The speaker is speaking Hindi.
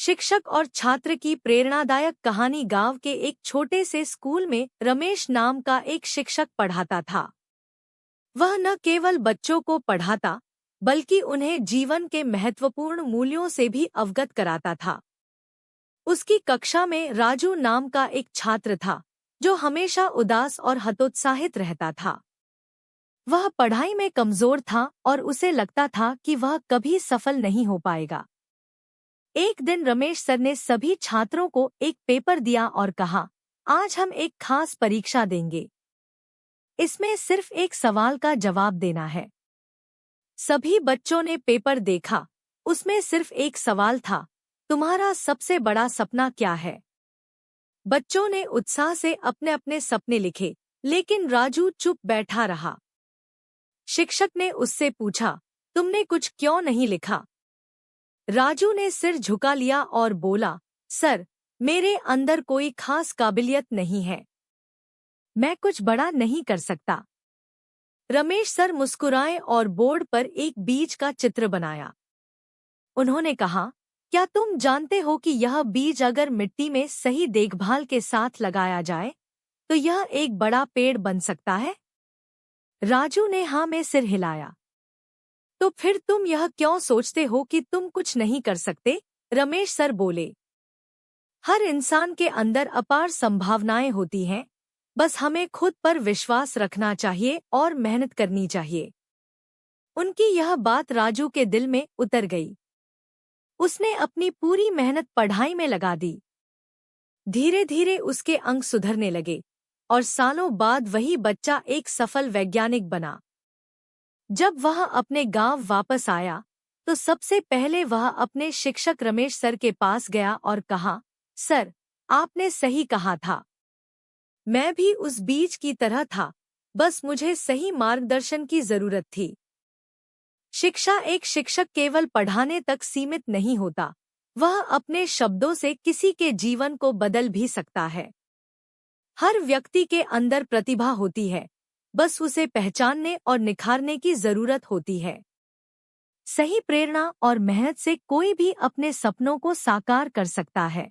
शिक्षक और छात्र की प्रेरणादायक कहानी। गांव के एक छोटे से स्कूल में रमेश नाम का एक शिक्षक पढ़ाता था। वह न केवल बच्चों को पढ़ाता बल्कि उन्हें जीवन के महत्वपूर्ण मूल्यों से भी अवगत कराता था। उसकी कक्षा में राजू नाम का एक छात्र था जो हमेशा उदास और हतोत्साहित रहता था। वह पढ़ाई में कमजोर था और उसे लगता था कि वह कभी सफल नहीं हो पाएगा। एक दिन रमेश सर ने सभी छात्रों को एक पेपर दिया और कहा, आज हम एक खास परीक्षा देंगे। इसमें सिर्फ एक सवाल का जवाब देना है। सभी बच्चों ने पेपर देखा। उसमें सिर्फ एक सवाल था, तुम्हारा सबसे बड़ा सपना क्या है? बच्चों ने उत्साह से अपने अपने सपने लिखे, लेकिन राजू चुप बैठा रहा। शिक्षक ने उससे पूछा, तुमने कुछ क्यों नहीं लिखा? राजू ने सिर झुका लिया और बोला, सर, मेरे अंदर कोई खास काबिलियत नहीं है। मैं कुछ बड़ा नहीं कर सकता। रमेश सर मुस्कुराए और बोर्ड पर एक बीज का चित्र बनाया। उन्होंने कहा, क्या तुम जानते हो कि यह बीज अगर मिट्टी में सही देखभाल के साथ लगाया जाए तो यह एक बड़ा पेड़ बन सकता है? राजू ने हाँ में सिर हिलाया। तो फिर तुम यह क्यों सोचते हो कि तुम कुछ नहीं कर सकते? रमेश सर बोले, हर इंसान के अंदर अपार संभावनाएं होती हैं, बस हमें खुद पर विश्वास रखना चाहिए और मेहनत करनी चाहिए। उनकी यह बात राजू के दिल में उतर गई। उसने अपनी पूरी मेहनत पढ़ाई में लगा दी। धीरे धीरे उसके अंक सुधरने लगे और सालों बाद वही बच्चा एक सफल वैज्ञानिक बना। जब वह अपने गांव वापस आया तो सबसे पहले वह अपने शिक्षक रमेश सर के पास गया और कहा, सर, आपने सही कहा था। मैं भी उस बीज की तरह था, बस मुझे सही मार्गदर्शन की जरूरत थी। शिक्षा एक शिक्षक केवल पढ़ाने तक सीमित नहीं होता, वह अपने शब्दों से किसी के जीवन को बदल भी सकता है। हर व्यक्ति के अंदर प्रतिभा होती है, बस उसे पहचानने और निखारने की जरूरत होती है। सही प्रेरणा और मेहनत से कोई भी अपने सपनों को साकार कर सकता है।